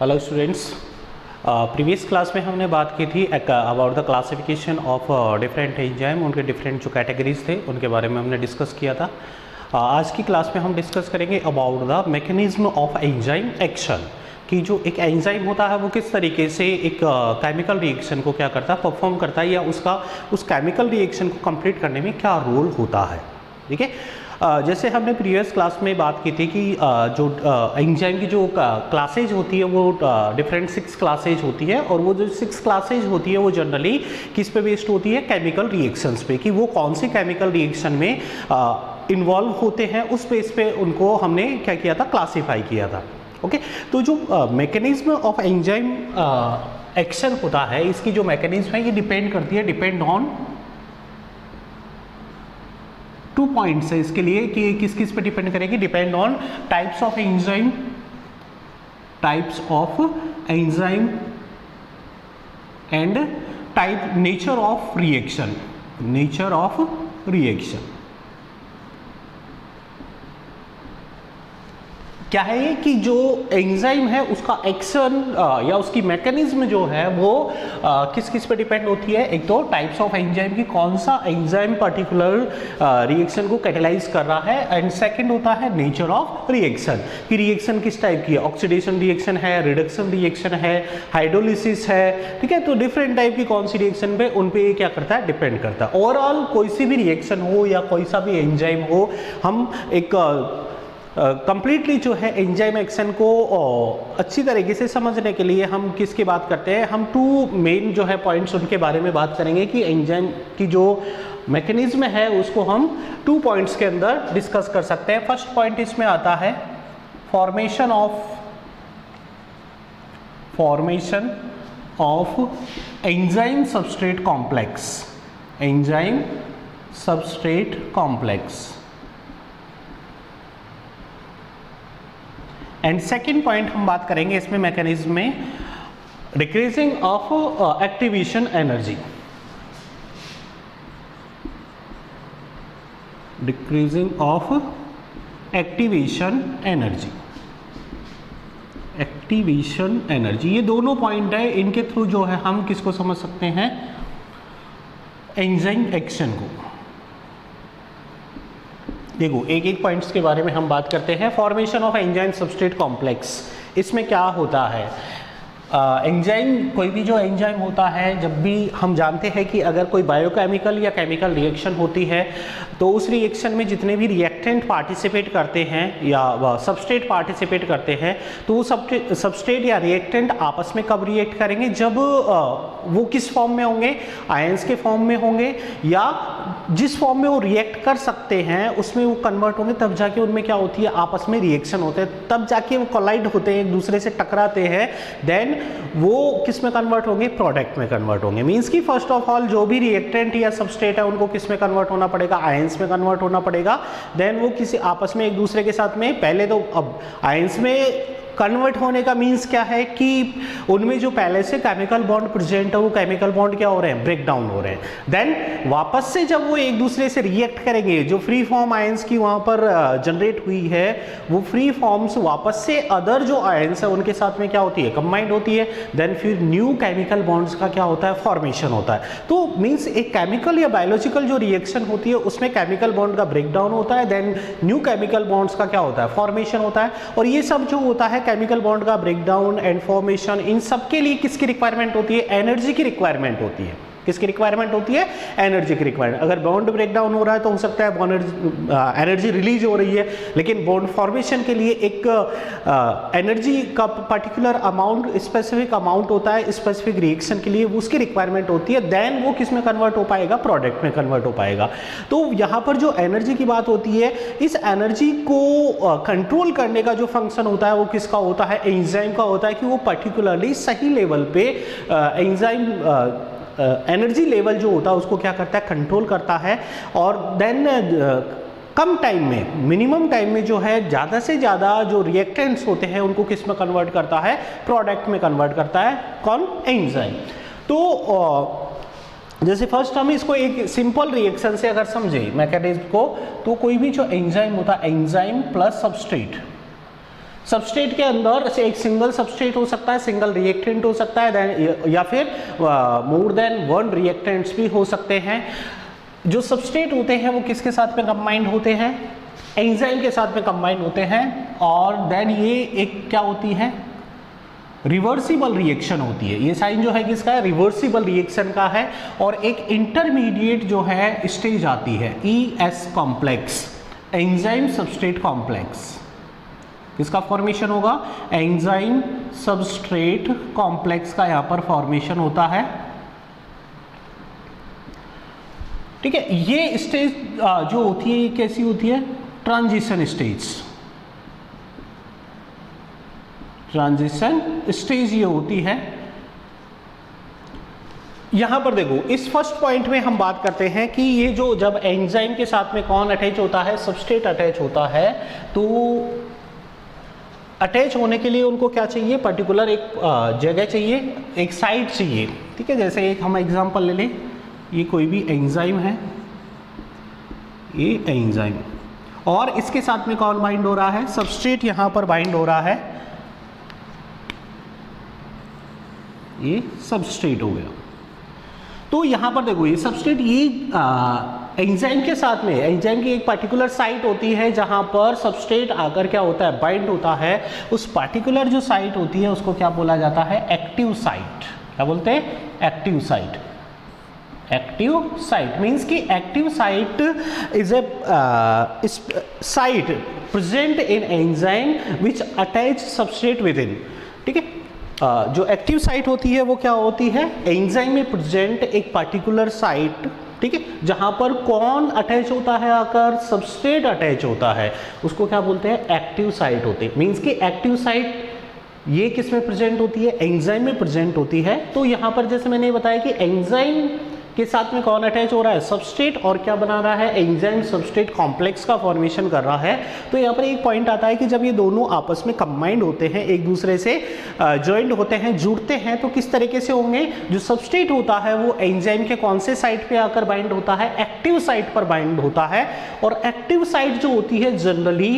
Hello students, previous class में हमने बात की थी about the classification of different enzyme, उनके डिफरेंट जो कैटेगरीज थे उनके बारे में हमने डिस्कस किया था। आज की क्लास में हम डिस्कस करेंगे about the mechanism of enzyme action, कि जो एक एंजाइम होता है वो किस तरीके से एक केमिकल रिएक्शन को क्या करता है, परफॉर्म करता है, या उसका उस केमिकल रिएक्शन को कंप्लीट करने में क्या रोल होता है। ठीक है, जैसे हमने प्रीवियस क्लास में बात की थी कि जो एंजाइम की जो क्लासेज होती है वो डिफरेंट 6 क्लासेज होती है, और वो जो 6 क्लासेज होती है वो जनरली किस पे बेस्ड होती है, केमिकल रिएक्शंस पे, कि वो कौन सी केमिकल रिएक्शन में इन्वॉल्व होते हैं, उस बेस पे उनको हमने क्या किया था, क्लासीफाई किया था। ओके, तो जो मैकेनिज्म ऑफ एंजाइम एक्शन होता है, इसकी जो मैकेनिज्म है ये डिपेंड ऑन 2 पॉइंट्स है इसके लिए, कि किस किस पे डिपेंड करेगी, depend on types of enzyme and nature of reaction. क्या है ये कि जो एंजाइम है उसका एक्शन या उसकी मैकेनिज्म जो है वो किस किस पे डिपेंड होती है। एक तो टाइप्स ऑफ एंजाइम की, कौन सा एंजाइम पर्टिकुलर रिएक्शन को कैटेलाइज कर रहा है, एंड सेकंड होता है नेचर ऑफ रिएक्शन, कि रिएक्शन किस टाइप की है, ऑक्सीडेशन रिएक्शन है, रिडक्शन रिएक्शन है, हाइड्रोलिसिस है। ठीक है, तो डिफरेंट टाइप की कौन सी रिएक्शन पे, उन पे क्या करता है, डिपेंड करता है। ओवरऑल कोई सी भी रिएक्शन हो या कोई सा भी एंजाइम हो, हम एक कंप्लीटली जो है एंजाइम एक्शन को अच्छी तरीके से समझने के लिए हम किसकी बात करते हैं, हम 2 मेन जो है पॉइंट्स उनके बारे में बात करेंगे, कि एंजाइम की जो मैकेनिज्म है उसको हम 2 पॉइंट्स के अंदर डिस्कस कर सकते हैं। फर्स्ट पॉइंट इसमें आता है formation of enzyme substrate complex. And second point हम बात करेंगे इसमें मैकेनिज्म में, डिक्रीजिंग ऑफ एक्टिवेशन एनर्जी। ये दोनों पॉइंट है, इनके थ्रू जो है हम किसको समझ सकते हैं, एंजाइम एक्शन को। देखो एक एक पॉइंट्स के बारे में हम बात करते हैं। Formation of enzyme substrate complex, इसमें क्या होता है, एंजाइम, कोई भी जो एंजाइम होता है, जब भी हम जानते हैं कि अगर कोई बायोकेमिकल या केमिकल रिएक्शन होती है तो उस रिएक्शन में जितने भी रिएक्टेंट पार्टिसिपेट करते हैं या सबस्ट्रेट पार्टिसिपेट करते हैं, तो वो सबस्ट्रेट या रिएक्टेंट आपस में कब रिएक्ट करेंगे, जब वो किस फॉर्म में होंगे, आयंस के फॉर्म में होंगे, या जिस फॉर्म में वो रिएक्ट कर सकते हैं उसमें वो कन्वर्ट होंगे, तब जाके उनमें क्या होती है, आपस में रिएक्शन होते हैं, तब जाके वो कोलाइड होते हैं, एक दूसरे से टकराते हैं, देन वो किस में कन्वर्ट होंगे, प्रोडक्ट में कन्वर्ट होंगे। मींस कि फर्स्ट ऑफ ऑल जो भी रिएक्टेंट या सबस्ट्रेट है उनको किस में कन्वर्ट होना पड़ेगा, आयंस में कन्वर्ट होना पड़ेगा। देन वो किसी आपस में एक दूसरे के साथ में, पहले तो अब आयंस में कन्वर्ट होने का मीन्स क्या है कि उनमें जो पहले से केमिकल बॉन्ड प्रेजेंट है वो केमिकल बॉन्ड क्या हो रहे हैं, ब्रेक डाउन हो रहे हैं। देन वापस से जब वो एक दूसरे से रिएक्ट करेंगे, जो फ्री फॉर्म आयंस की वहां पर जनरेट हुई है, वो फ्री फॉर्म्स वापस से अदर जो आयंस है उनके साथ में क्या होती है, कंबाइंड होती है। देन फिर न्यू केमिकल बॉन्ड्स का क्या होता है, फॉर्मेशन होता है। तो मीन्स एक केमिकल या बायोलॉजिकल जो रिएक्शन होती है उसमें केमिकल बॉन्ड का ब्रेक डाउन होता है, देन न्यू केमिकल बॉन्ड्स का क्या होता है, फॉर्मेशन होता है। और ये सब जो होता है केमिकल बॉन्ड का ब्रेकडाउन एंड फॉर्मेशन, इन सब के लिए किसकी रिक्वायरमेंट होती है, एनर्जी की रिक्वायरमेंट होती है। किसकी रिक्वायरमेंट होती है, एनर्जी की रिक्वायरमेंट। अगर बॉन्ड ब्रेकडाउन हो रहा है तो हो सकता है एनर्जी रिलीज हो रही है, लेकिन बॉन्ड फॉर्मेशन के लिए एक एनर्जी का पर्टिकुलर अमाउंट, स्पेसिफिक अमाउंट होता है स्पेसिफिक रिएक्शन के लिए, उसकी रिक्वायरमेंट होती है। देन वो किस में कन्वर्ट हो पाएगा, प्रोडक्ट में कन्वर्ट हो पाएगा। तो यहाँ पर जो एनर्जी की बात होती है, इस एनर्जी को कंट्रोल करने का जो फंक्शन होता है वो किसका होता है, एंजाइम का होता है, कि वो पर्टिकुलरली सही लेवल पे एंजाइम एनर्जी लेवल जो होता है उसको क्या करता है, कंट्रोल करता है। और देन कम टाइम में, मिनिमम टाइम में जो है ज़्यादा से ज़्यादा जो रिएक्टेंट्स होते हैं उनको किस में कन्वर्ट करता है, प्रोडक्ट में कन्वर्ट करता है, कौन, एंजाइम। तो जैसे फर्स्ट हम इसको एक सिंपल रिएक्शन से अगर समझे मैकेनिज्म को, तो कोई भी जो एंजाइम होता है, एंजाइम प्लस सबस्ट्रेट, सबस्ट्रेट के अंदर से एक सिंगल सबस्ट्रेट हो सकता है, सिंगल रिएक्टेंट हो सकता है, या फिर मोर देन वन रिएक्टेंट्स भी हो सकते हैं। जो सबस्ट्रेट होते हैं वो किसके साथ में कंबाइंड होते हैं? एंजाइम के साथ में कंबाइंड होते हैं, और देन ये एक क्या होती है? रिवर्सिबल रिएक्शन होती है। ये साइन जो है किसका है? रिवर्सिबल रिएक्शन का है। और एक इंटरमीडिएट जो है स्टेज आती है, ES complex, enzyme substrate complex. किसका फॉर्मेशन होगा? एंजाइम सबस्ट्रेट कॉम्प्लेक्स का यहां पर फॉर्मेशन होता है। ठीक है, ये स्टेज जो होती है ये कैसी होती है? Transition stage. ट्रांजिशन स्टेज ये होती है। यहां पर देखो, इस फर्स्ट पॉइंट में हम बात करते हैं कि ये जो जब एंजाइम के साथ में कौन अटैच होता है? सबस्ट्रेट अटैच होता है। तो अटैच होने के लिए उनको क्या चाहिए? पर्टिकुलर एक जगह चाहिए, एक साइट चाहिए। ठीक है, जैसे एक हम एग्जांपल ले लें, ये कोई भी एंजाइम है, ये एंजाइम, और इसके साथ में कौन बाइंड हो रहा है? सबस्ट्रेट यहां पर बाइंड हो रहा है, ये सबस्ट्रेट हो गया। तो यहां पर देखो, ये सबस्ट्रेट ये एंजाइम के साथ में, एंजाइम की एक पर्टिकुलर साइट होती है जहां पर सबस्ट्रेट आकर क्या होता है? बाइंड होता है। उस पर्टिकुलर जो साइट होती है उसको क्या बोला जाता है? Active site. क्या बोलते हैं? Active site. Active site means कि active site is a site present in enzyme which attach substrate within. ठीक है, जो एक्टिव साइट होती है वो क्या होती है? एंजाइम में प्रेजेंट एक पर्टिकुलर साइट, ठीक है, जहां पर कौन अटैच होता है? आकर सबस्ट्रेट अटैच होता है, उसको क्या बोलते हैं? एक्टिव साइट होती है। मीन्स कि एक्टिव साइट ये किस में प्रेजेंट होती है? एंजाइम में प्रेजेंट होती है। तो यहां पर जैसे मैंने बताया कि एंजाइम के साथ में कौन अटैच हो रहा है? सबस्ट्रेट, और क्या बना रहा है? एंजाइम सबस्ट्रेट कॉम्प्लेक्स का फॉर्मेशन कर रहा है। तो यहाँ पर एक पॉइंट आता है कि जब ये दोनों आपस में कंबाइंड होते हैं, एक दूसरे से ज्वाइंट होते हैं, जुड़ते हैं, तो किस तरीके से होंगे? जो सबस्ट्रेट होता है वो एंजाइम के कौन से साइट पे आकर बाइंड होता है? एक्टिव साइट पर बाइंड होता है। और एक्टिव साइट जो होती है जनरली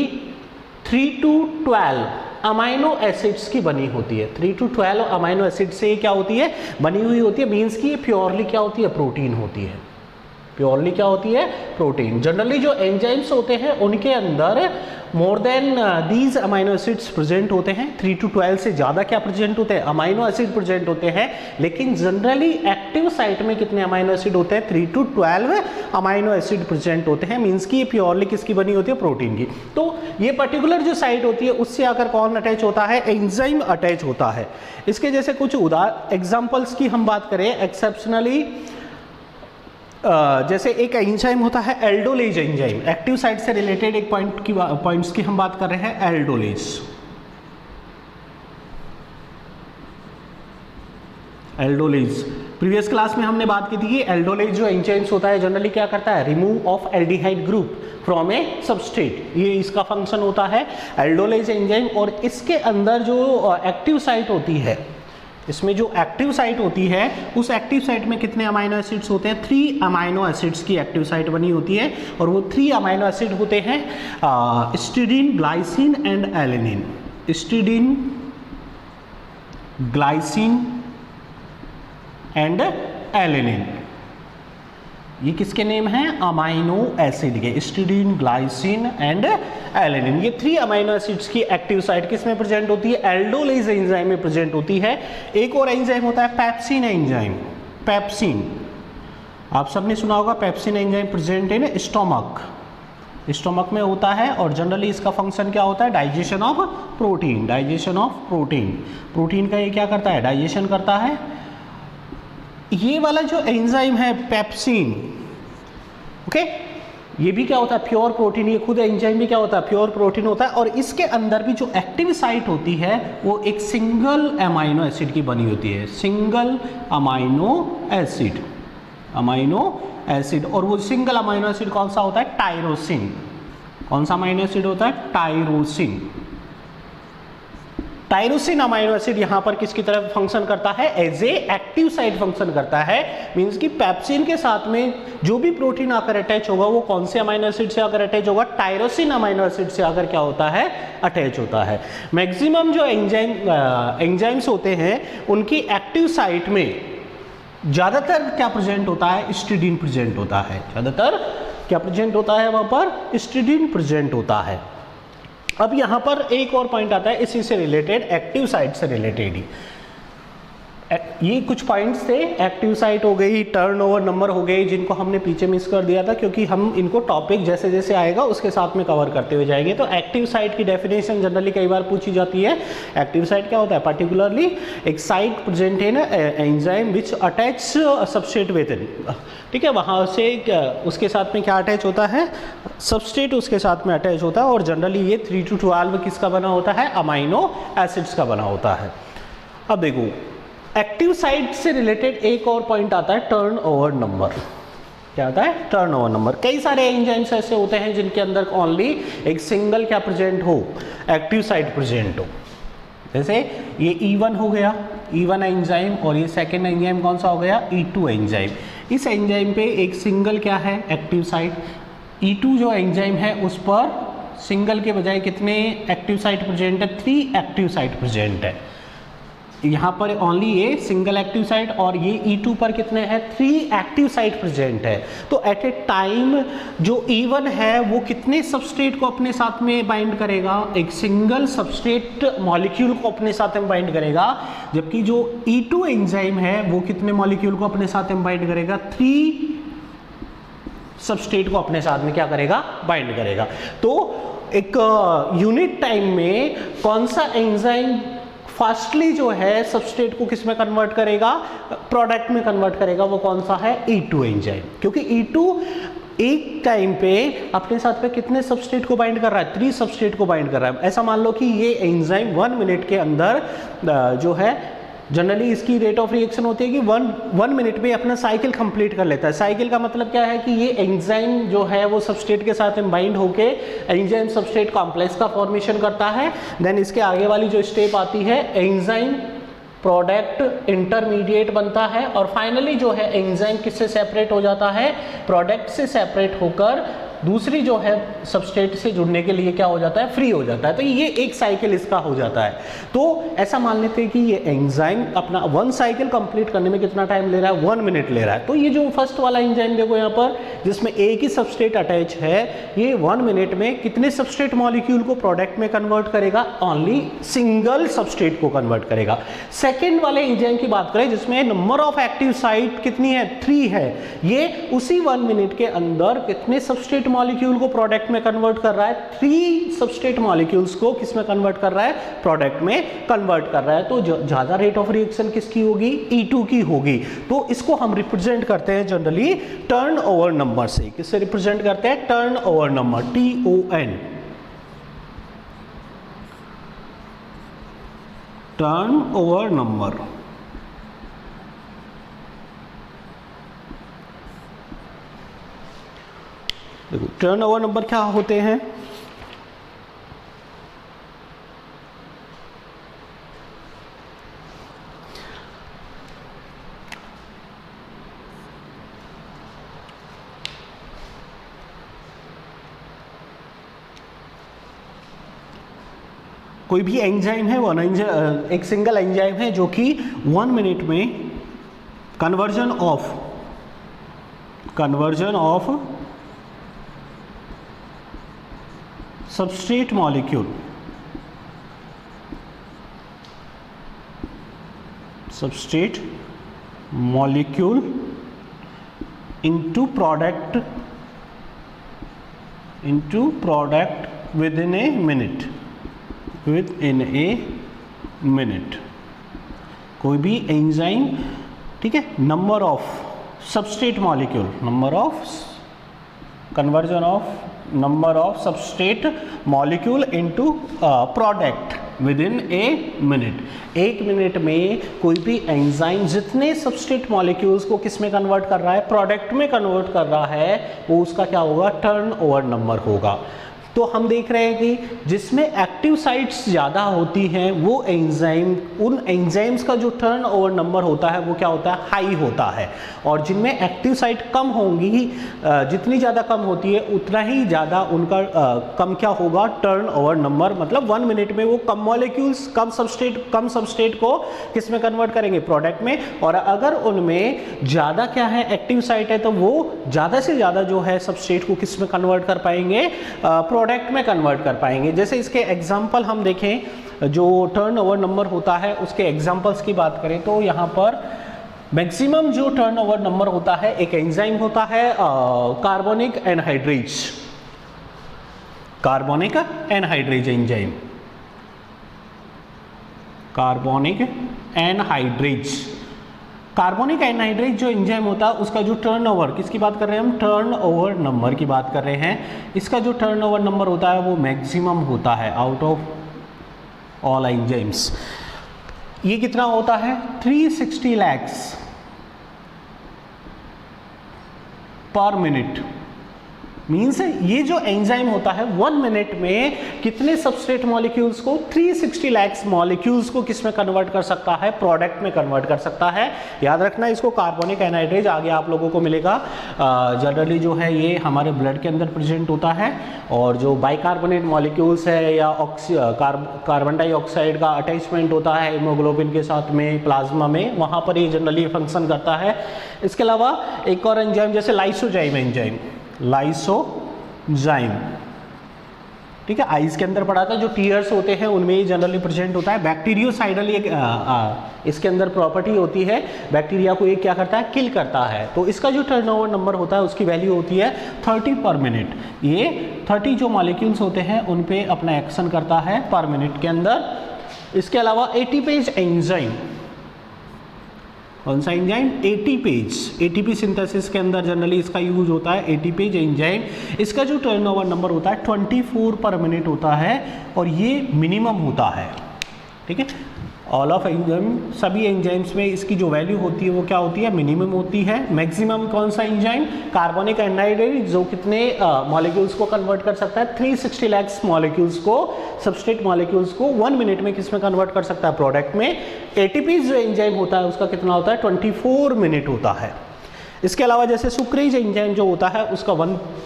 3 to 12 अमाइनो एसिड्स की बनी होती है। 3 to 12 अमाइनो एसिड से क्या होती है? बनी हुई होती है। मीन्स की प्योरली क्या होती है? प्रोटीन होती है। प्योरली क्या होती है? प्रोटीन। जनरली जो एंजाइम्स होते हैं उनके अंदर more than these amino acids present होते हैं। 3 to 12 से ज़्यादा क्या प्रेजेंट होते हैं? अमाइनो एसिड प्रेजेंट होते हैं। लेकिन जनरली एक्टिव साइट में कितने अमाइनो एसिड होते हैं? 3 to 12 अमाइनो एसिड प्रेजेंट होते हैं। मीन्स की ये प्योरली किसकी बनी होती है? प्रोटीन की। तो ये पर्टिकुलर जो साइट होती है उससे आकर कौन अटैच होता है? एंजाइम अटैच होता है। इसके जैसे कुछ एग्जाम्पल्स की हम बात करें, एक्सेप्शनली जैसे एक एंजाइम होता है एल्डोलेज एंजाइम। एक्टिव साइट से रिलेटेड एक पॉइंट्स की हम बात कर रहे हैं, एल्डोलेज। एल्डोलेज प्रीवियस क्लास में हमने बात की थी कि एल्डोलेज जो एंजाइम्स होता है जनरली क्या करता है? Remove of aldehyde group from A substrate, ये इसका फंक्शन होता है एल्डोलेज एंजाइम। और इसके अंदर जो एक्टिव साइट होती है, इसमें जो एक्टिव साइट होती है उस एक्टिव साइट में कितने अमाइनो एसिड्स होते हैं? 3 अमाइनो एसिड्स की एक्टिव साइट बनी होती है। और वो 3 अमाइनो एसिड होते हैं histidine, glycine and alanine. Histidine, glycine and alanine, ये किसके नेम हैं? अमाइनो एसिड के। हिस्टिडीन, ग्लाइसिन एंड एलेनिन, ये 3 अमाइनो एसिड्स की एक्टिव साइट किस में प्रेजेंट होती है? एल्डोलेज एंजाइम में प्रेजेंट होती है। एक और एंजाइम होता है पेप्सिन एंजाइम। पेप्सिन, आप सबने सुना होगा pepsin enzyme present in stomach. Stomach में होता है और जनरली इसका फंक्शन क्या होता है? Digestion of protein. Digestion of protein, protein का ये क्या करता है? डाइजेशन करता है। ये वाला जो एंजाइम है पेप्सिन, ओके, ये भी क्या होता है? Pure protein. ये खुद एंजाइम भी क्या होता है? प्योर प्रोटीन होता है। और इसके अंदर भी जो एक्टिव साइट होती है वो एक सिंगल अमाइनो एसिड की बनी होती है। Single amino acid, amino acid. और वो सिंगल अमाइनो एसिड कौन सा होता है? टायरोसिन। कौन सा अमाइनो एसिड होता है? टायरोसिन। टायरोसिन अमाइनो एसिड यहाँ पर किसकी तरह फंक्शन करता है, as a active site function करता है। मींस कि पेप्सिन के साथ में जो भी प्रोटीन आकर अटैच होगा वो कौन से अमाइनो एसिड से आकर अटैच होगा, टायरोसिन अमाइनो एसिड से आकर क्या होता है, अटैच होता है। मैक्सिमम जो एंजाइम्स होते हैं उनकी एक्टिव साइट में ज्यादातर क्या प्रेजेंट होता है, हिस्टिडीन प्रेजेंट होता है। ज्यादातर क्या प्रेजेंट होता है, वहां पर हिस्टिडीन प्रेजेंट होता है। अब यहां पर एक और पॉइंट आता है इसी से रिलेटेड, एक्टिव साइट से रिलेटेड ही। ये कुछ पॉइंट्स थे, एक्टिव साइट हो गई, टर्नओवर नंबर हो गई, जिनको हमने पीछे मिस कर दिया था क्योंकि हम इनको टॉपिक जैसे जैसे आएगा उसके साथ में कवर करते हुए जाएंगे। तो एक्टिव साइट की डेफिनेशन जनरली कई बार पूछी जाती है। एक्टिव साइट क्या होता है, पर्टिकुलरली एक site present in enzyme which attach substrate within, ठीक है, वहाँ से उसके साथ में क्या अटैच होता है, सबस्ट्रेट उसके साथ में अटैच होता है। और जनरली ये 3 to 12 किसका बना होता है, अमाइनो एसिड्स का बना होता है। अब देखो एक्टिव साइट से रिलेटेड एक और पॉइंट आता है, टर्नओवर नंबर। क्या आता है, टर्नओवर नंबर। कई सारे एंजाइम्स ऐसे होते हैं जिनके अंदर ओनली एक सिंगल क्या प्रेजेंट हो, एक्टिव साइट प्रेजेंट हो। जैसे ये E1 हो गया, E1 एंजाइम, और ये सेकेंड एंजाइम कौन सा हो गया, E2 एंजाइम। इस एंजाइम पे एक सिंगल क्या है, एक्टिव साइट। E2 जो एंजाइम है उस पर सिंगल के बजाय कितने एक्टिव साइट प्रेजेंट है, 3 एक्टिव साइट प्रेजेंट है। यहाँ पर ओनली ये सिंगल एक्टिव साइट, और ये E2 पर कितने हैं, 3 एक्टिव साइट प्रेजेंट है। तो एट ए टाइम जो E1 है वो कितने सबस्ट्रेट को अपने साथ में बाइंड करेगा, एक सिंगल सबस्ट्रेट मॉलिक्यूल को अपने साथ में बाइंड करेगा। जबकि जो E2 एंजाइम है वो कितने मॉलिक्यूल को अपने साथ में बाइंड करेगा, 3 सबस्ट्रेट को अपने साथ में क्या करेगा, बाइंड करेगा। तो एक यूनिट टाइम में कौन सा एंजाइम फास्टली जो है सबस्ट्रेट को किस में कन्वर्ट करेगा, प्रोडक्ट में कन्वर्ट करेगा, वो कौन सा है, E2 एंजाइम। क्योंकि E2 एक टाइम पे अपने साथ में कितने सबस्ट्रेट को बाइंड कर रहा है, 3 सबस्ट्रेट को बाइंड कर रहा है। ऐसा मान लो कि ये एंजाइम 1 मिनट के अंदर जो है, जनरली इसकी रेट ऑफ रिएक्शन होती है कि 1 मिनट में अपना साइकिल कंप्लीट कर लेता है। साइकिल का मतलब क्या है कि ये एंजाइम जो है वो सबस्ट्रेट के साथ में बाइंड होके एंजाइम सबस्ट्रेट कॉम्प्लेक्स का फॉर्मेशन करता है। देन इसके आगे वाली जो स्टेप आती है, एंजाइम प्रोडक्ट इंटरमीडिएट बनता है, और फाइनली जो है एंजाइम किससे सेपरेट हो जाता है, प्रोडक्ट से सेपरेट होकर दूसरी जो है सबस्ट्रेट से जुड़ने के लिए क्या हो जाता है, फ्री हो जाता है। तो ये एक साइकिल इसका हो जाता है। तो ऐसा मान लेते हैं कि ये एंजाइम अपना 1 साइकिल कंप्लीट करने में कितना टाइम ले रहा है, 1 मिनट ले रहा है। तो ये जो फर्स्ट वाला एंजाइम देखो यहाँ पर, जिसमें एक ही सबस्ट्रेट अटैच है, ये 1 मिनट में कितने सबस्ट्रेट मॉलिक्यूल को प्रोडक्ट में कन्वर्ट करेगा, ओनली सिंगल सबस्ट्रेट को कन्वर्ट करेगा। सेकेंड वाले एंजाइम की बात करें जिसमें नंबर ऑफ एक्टिव साइट कितनी है, 3 है, ये उसी 1 मिनट के अंदर कितने सबस्ट्रेट मॉलिक्यूल को प्रोडक्ट में कन्वर्ट कर रहा है, 3 सबस्ट्रेट मॉलिक्यूल्स को किस में कन्वर्ट कर रहा है, प्रोडक्ट में कन्वर्ट कर रहा है। तो ज्यादा रेट ऑफ रिएक्शन किसकी होगी, E2 की होगी। तो इसको हम रिप्रेजेंट करते हैं जनरली टर्नओवर नंबर से। किससे रिप्रेजेंट करते हैं, turnover number, TON, turnover number. देखो टर्नओवर नंबर क्या होते हैं, कोई भी एंजाइम है, एक सिंगल एंजाइम है जो कि 1 मिनट में conversion of substrate molecule into product within a minute। कोई भी एंजाइम, ठीक है, number of substrate molecule, conversion of number of substrate molecule into product with in a minute. 1 minute में कोई भी एंजाइम जितने सबस्ट्रेट मॉलिक्यूल्स को किस में कन्वर्ट कर रहा है, प्रोडक्ट में कन्वर्ट कर रहा है, वो उसका क्या होगा, टर्नओवर नंबर होगा। तो हम देख रहे हैं कि जिसमें एक्टिव साइट्स ज़्यादा होती हैं वो एंजाइम, उन एंजाइम्स का जो टर्नओवर नंबर होता है वो क्या होता है, हाई होता है। और जिनमें एक्टिव साइट कम होंगी, जितनी ज़्यादा कम होती है उतना ही ज़्यादा उनका कम क्या होगा, टर्नओवर नंबर। मतलब 1 मिनट में वो कम मॉलिक्यूल्स, कम सबस्ट्रेट को किस में कन्वर्ट करेंगे, प्रोडक्ट में। और अगर उनमें ज़्यादा क्या है, एक्टिव साइट है, तो वो ज़्यादा से ज़्यादा जो है सबस्ट्रेट को किस में कन्वर्ट कर पाएंगे, प्रोडक्ट में कन्वर्ट कर पाएंगे। जैसे इसके एग्जाम्पल हम देखें, जो टर्नओवर नंबर होता है उसके एग्जाम्पल्स की बात करें तो यहाँ पर मैक्सिमम जो टर्नओवर नंबर होता है, एक एंजाइम होता है carbonic anhydrase, carbonic anhydrase enzyme, carbonic anhydrase. Carbonic anhydrase जो एंजाइम होता है उसका जो टर्नओवर, किसकी बात कर रहे हैं हम, टर्नओवर नंबर की बात कर रहे हैं। इसका जो टर्नओवर नंबर होता है वो मैक्सिमम होता है आउट ऑफ ऑल एंजाइम्स। ये कितना होता है, 360 lakhs पर मिनट। मीन्स ये जो एंजाइम होता है 1 मिनट में कितने सबस्ट्रेट मॉलिक्यूल्स को, 360 lakhs मॉलिक्यूल्स को किस में कन्वर्ट कर सकता है, प्रोडक्ट में कन्वर्ट कर सकता है। याद रखना इसको, कार्बोनिक एनहाइड्रेज आगे आप लोगों को मिलेगा। जनरली जो है ये हमारे ब्लड के अंदर प्रेजेंट होता है, और जो बाइकार्बोनेट मॉलिक्यूल्स है या कार्बन डाइऑक्साइड का अटैचमेंट होता है हीमोग्लोबिन के साथ में, प्लाज्मा में, वहाँ पर ये जनरली फंक्शन करता है। इसके अलावा एक और एंजाइम जैसे लाइसोजाइम एंजाइम, लाइसोजाइम, ठीक है, आइस के अंदर पड़ा था, जो टीयर्स होते हैं उनमें ये जनरली प्रेजेंट होता है। बैक्टीरियोसाइडल एक इसके अंदर प्रॉपर्टी होती है, बैक्टीरिया को ये क्या करता है, किल करता है। तो इसका जो टर्नओवर नंबर होता है उसकी वैल्यू होती है 30 पर मिनट। ये 30 जो मॉलिक्यूल्स होते हैं उन पे अपना एक्शन करता है पर मिनट के अंदर। इसके अलावा एटीपेज एंजाइम, कौन सा एंजाइम, एटीपेज, एटीपी सिंथेसिस के अंदर जनरली इसका यूज होता है, एटीपेज एंजाइम। इसका जो टर्नओवर नंबर होता है 24 पर मिनट होता है, और ये मिनिमम होता है, ठीक है। ऑल ऑफ एंजाइम, सभी एंजाइम्स में इसकी जो वैल्यू होती है वो क्या होती है, मिनिमम होती है। मैक्सिमम कौन सा एंजाइम, कार्बोनिक एनहाइड्रेज, जो कितने मॉलिक्यूल्स को कन्वर्ट कर सकता है, 360 lakhs मॉलिक्यूल्स को, सबस्ट्रेट मॉलिक्यूल्स को 1 मिनट में किस में कन्वर्ट कर सकता है, प्रोडक्ट में। एटीपी जो एंजाइम होता है उसका कितना होता है, 24 मिनट होता है। इसके अलावा जैसे सुक्रेज एंजाइम जो होता है उसका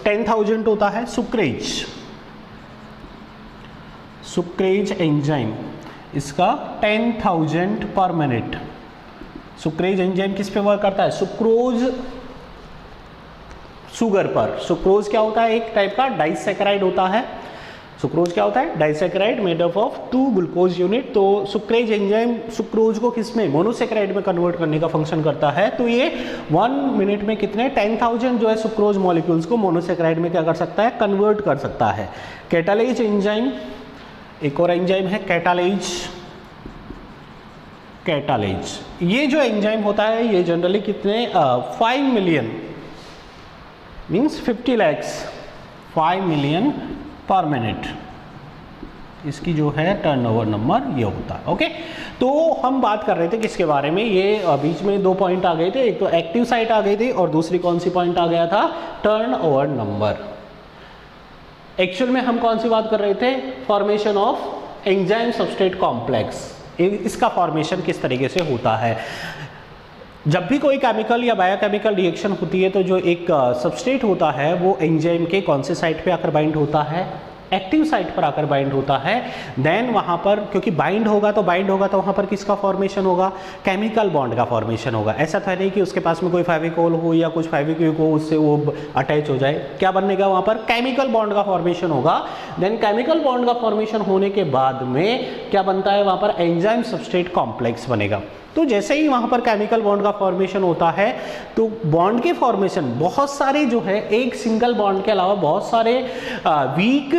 10,000 होता है, सुक्रेज एंजाइम, इसका 10,000 पर मिनट। सुक्रेज एंजाइम किस पे वर्क करता है, सुक्रोज, शुगर पर। सुक्रोज क्या होता है, एक टाइप का डाइसैकेराइड होता है। सुक्रोज क्या होता है, disaccharide made up of 2 glucose unit. तो सुक्रेज एंजाइम सुक्रोज को किस में, मोनोसैकेराइड में कन्वर्ट करने का फंक्शन करता है। तो ये 1 मिनट में कितने 10,000 जो है सुक्रोज मॉलिक्यूल्स को मोनोसैकेराइड में क्या कर सकता है, कन्वर्ट कर सकता है। कैटालेज एंजाइम, एक और एंजाइम है कैटालेज, कैटालेज। ये जो एंजाइम होता है ये जनरली कितने 5 मिलियन मीन्स 50 lakhs 5 मिलियन पर मिनट, इसकी जो है टर्नओवर नंबर ये होता है। ओके, तो हम बात कर रहे थे किसके बारे में, ये बीच में 2 पॉइंट आ गए थे, एक तो एक्टिव साइट आ गई थी और दूसरी कौन सी पॉइंट आ गया था, टर्नओवर नंबर। एक्चुअल में हम कौन सी बात कर रहे थे, formation of enzyme substrate complex. इसका फॉर्मेशन किस तरीके से होता है। जब भी कोई केमिकल या बायोकेमिकल रिएक्शन होती है तो जो एक सबस्ट्रेट होता है वो एंजाइम के कौन से साइट पे आकर बाइंड होता है, एक्टिव साइट पर आकर बाइंड होता है। देन वहाँ पर क्योंकि बाइंड होगा तो वहाँ पर किसका फॉर्मेशन होगा, केमिकल बॉन्ड का फॉर्मेशन होगा। ऐसा तो नहीं कि उसके पास में कोई फेविकोल हो या कुछ फेविक्विक हो उससे वो अटैच हो जाए, क्या बनेगा वहाँ पर, केमिकल बॉन्ड का फॉर्मेशन होगा। देन केमिकल बॉन्ड का फॉर्मेशन होने के बाद में क्या बनता है, वहाँ पर एंजाइम सबस्ट्रेट कॉम्प्लेक्स बनेगा। तो जैसे ही वहाँ पर केमिकल बॉन्ड का फॉर्मेशन होता है तो बॉन्ड के फॉर्मेशन बहुत सारे जो है, एक सिंगल बॉन्ड के अलावा बहुत सारे वीक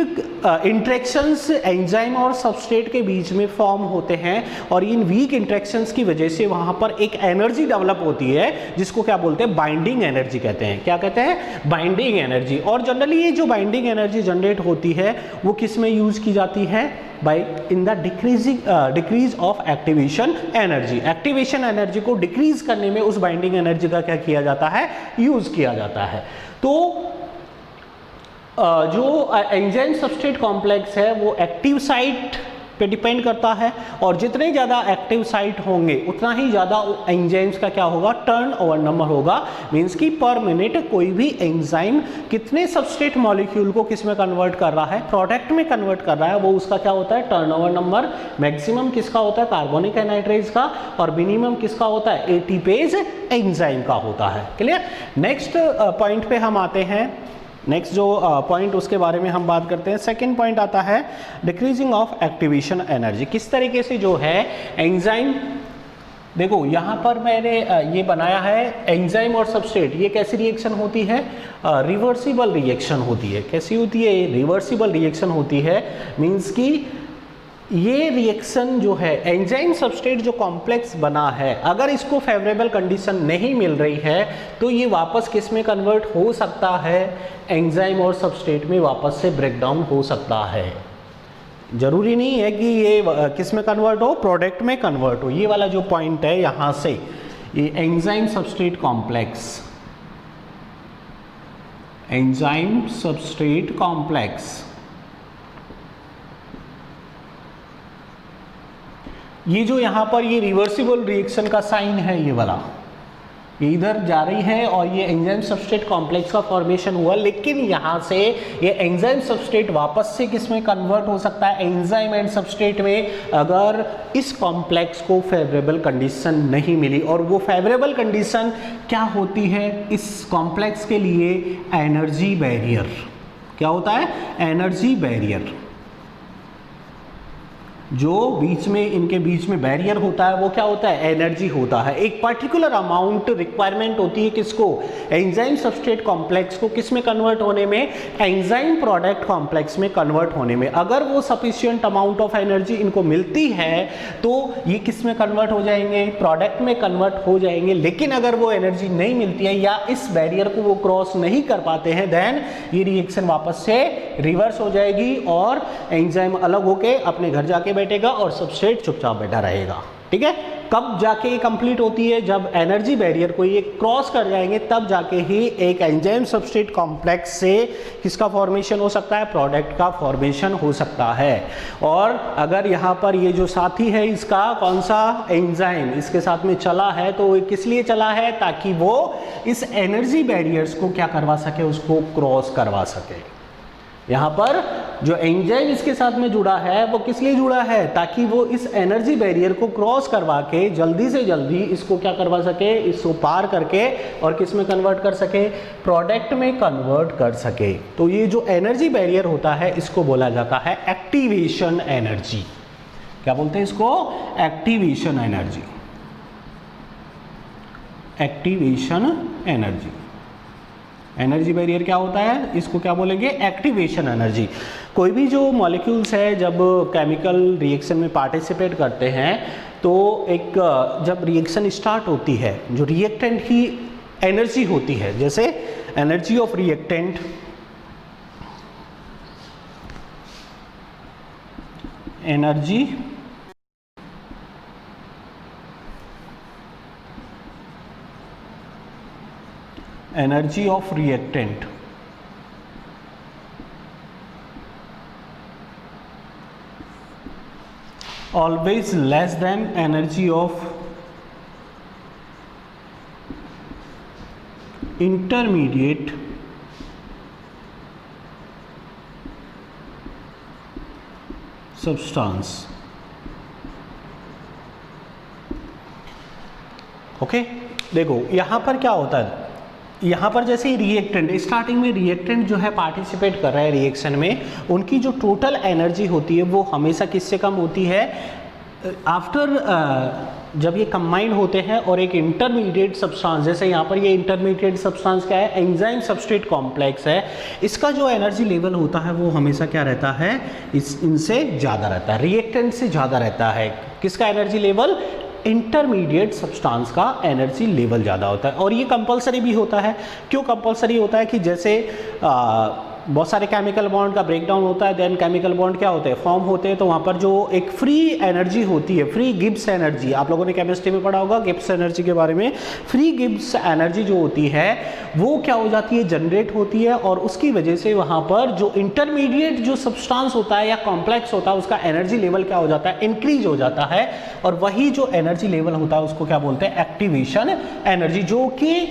इंटरेक्शंस एंजाइम और सबस्ट्रेट के बीच में फॉर्म होते हैं, और इन वीक इंटरेक्शंस की वजह से वहाँ पर एक एनर्जी डेवलप होती है जिसको क्या बोलते हैं, बाइंडिंग एनर्जी कहते हैं। क्या कहते हैं, बाइंडिंग एनर्जी। और जनरली ये जो बाइंडिंग एनर्जी जनरेट होती है वो किस में यूज की जाती है, by in the decrease of activation energy. Activation energy को डिक्रीज करने में उस बाइंडिंग एनर्जी का क्या किया जाता है, यूज किया जाता है। तो जो एंजाइम सब्सट्रेट कॉम्प्लेक्स है वो एक्टिव साइट पे डिपेंड करता है, और जितने ज़्यादा एक्टिव साइट होंगे उतना ही ज़्यादा एंजाइम्स का क्या होगा, टर्न ओवर नंबर होगा। मीन्स कि पर मिनट कोई भी एंजाइम कितने सबस्ट्रेट मॉलिक्यूल को किस में कन्वर्ट कर रहा है, प्रोडक्ट में कन्वर्ट कर रहा है, वो उसका क्या होता है, टर्न ओवर नंबर। मैक्सिमम किसका होता है, कार्बोनिक एनाइड्रेज का, और मिनिमम किसका होता है, एटीपेज एंजाइम का होता है। क्लियर। नेक्स्ट पॉइंट पे हम आते हैं। नेक्स्ट जो पॉइंट उसके बारे में हम बात करते हैं, सेकेंड पॉइंट आता है डिक्रीजिंग ऑफ एक्टिवेशन एनर्जी। किस तरीके से जो है एंजाइम, देखो यहाँ पर मैंने ये बनाया है एंजाइम और सबस्ट्रेट, ये कैसी रिएक्शन होती है, रिवर्सिबल रिएक्शन होती है। कैसी होती है, रिवर्सिबल रिएक्शन होती है। मीन्स कि ये रिएक्शन जो है एंजाइम सबस्ट्रेट जो कॉम्प्लेक्स बना है, अगर इसको फेवरेबल कंडीशन नहीं मिल रही है तो ये वापस किस में कन्वर्ट हो सकता है, एंजाइम और सबस्ट्रेट में वापस से ब्रेकडाउन हो सकता है। जरूरी नहीं है कि ये किस में कन्वर्ट हो, प्रोडक्ट में कन्वर्ट हो। ये वाला जो पॉइंट है यहाँ से, ये enzyme substrate complex, enzyme substrate complex, ये जो यहाँ पर ये रिवर्सिबल रिएक्शन का साइन है, ये वाला, ये इधर जा रही है और ये एंजाइम सबस्ट्रेट कॉम्प्लेक्स का फॉर्मेशन हुआ। लेकिन यहाँ से ये एंजाइम सबस्ट्रेट वापस से किस में कन्वर्ट हो सकता है, एंजाइम एंड सबस्ट्रेट में, अगर इस कॉम्प्लेक्स को फेवरेबल कंडीशन नहीं मिली। और वो फेवरेबल कंडीशन क्या होती है इस कॉम्प्लेक्स के लिए, एनर्जी बैरियर। क्या होता है, एनर्जी बैरियर। जो बीच में इनके बीच में बैरियर होता है वो क्या होता है, एनर्जी होता है। एक पर्टिकुलर अमाउंट रिक्वायरमेंट होती है किसको, एंजाइम सबस्ट्रेट कॉम्प्लेक्स को किस में कन्वर्ट होने में, एंजाइम प्रोडक्ट कॉम्प्लेक्स में कन्वर्ट होने में। अगर वो सफिशिएंट अमाउंट ऑफ एनर्जी इनको मिलती है तो ये किस में कन्वर्ट हो जाएंगे, प्रोडक्ट में कन्वर्ट हो जाएंगे। लेकिन अगर वो एनर्जी नहीं मिलती है या इस बैरियर को वो क्रॉस नहीं कर पाते हैं, देन ये रिएक्शन वापस से रिवर्स हो जाएगी और एंजाइम अलग होके अपने घर जाके बैठेगा और सबस्ट्रेट चुपचाप बैठा रहेगा। ठीक है। कब जाके ये कंप्लीट होती है, जब एनर्जी बैरियर को ये क्रॉस कर जाएंगे, तब जाके ही एक एंजाइम सबस्ट्रेट कॉम्प्लेक्स से किसका फॉर्मेशन हो सकता है, प्रोडक्ट का फॉर्मेशन हो सकता है। और अगर यहाँ पर ये जो साथी है इसका, कौन सा एंजाइम इसके साथ में चला है, तो वो किस लिए चला है, ताकि वो इस एनर्जी बैरियर्स को क्या करवा सके, उसको क्रॉस करवा सके। यहाँ पर जो एंजाइम इसके साथ में जुड़ा है वो किस लिए जुड़ा है, ताकि वो इस एनर्जी बैरियर को क्रॉस करवा के जल्दी से जल्दी इसको क्या करवा सके, इसको पार करके और किस में कन्वर्ट कर सके, प्रोडक्ट में कन्वर्ट कर सके। तो ये जो एनर्जी बैरियर होता है इसको बोला जाता है एक्टिवेशन एनर्जी। क्या बोलते हैं इसको, activation energy, activation energy. Energy barrier क्या होता है, इसको क्या बोलेंगे, एक्टिवेशन एनर्जी। कोई भी जो मॉलिक्यूल्स है जब केमिकल रिएक्शन में पार्टिसिपेट करते हैं तो एक जब रिएक्शन स्टार्ट होती है, जो रिएक्टेंट की एनर्जी होती है, जैसे energy of reactant, energy energy of reactant always less than energy of intermediate substance। Okay देखो यहाँ पर क्या होता है, यहाँ पर जैसे रिएक्टेंट, स्टार्टिंग में रिएक्टेंट जो है पार्टिसिपेट कर रहा है रिएक्शन में, उनकी जो टोटल एनर्जी होती है वो हमेशा किससे कम होती है, आफ्टर जब ये कंबाइंड होते हैं और एक इंटरमीडिएट सब्सटेंस, जैसे यहाँ पर ये इंटरमीडिएट सब्सटेंस क्या है, एंजाइम सबस्ट्रेट कॉम्प्लेक्स है, इसका जो एनर्जी लेवल होता है वो हमेशा क्या रहता है, इनसे ज़्यादा रहता है, रिएक्टेंट से ज़्यादा रहता है। किसका एनर्जी लेवल, इंटरमीडिएट सब्सटेंस का एनर्जी लेवल ज़्यादा होता है। और ये कंपलसरी भी होता है। क्यों कंपलसरी होता है कि जैसे बहुत सारे केमिकल बॉन्ड का ब्रेकडाउन होता है, देन केमिकल बॉन्ड क्या होते हैं, फॉर्म होते हैं, तो वहाँ पर जो एक फ्री एनर्जी होती है, फ्री गिब्स एनर्जी, आप लोगों ने केमिस्ट्री में पढ़ा होगा गिब्स एनर्जी के बारे में। फ्री गिब्स एनर्जी जो होती है वो क्या हो जाती है, जनरेट होती है, और उसकी वजह से वहाँ पर जो इंटरमीडिएट जो सब्सटेंस होता है या कॉम्प्लेक्स होता है उसका एनर्जी लेवल क्या हो जाता है, इंक्रीज हो जाता है, और वही जो एनर्जी लेवल होता है उसको क्या बोलते हैं, एक्टिवेशन एनर्जी, जो कि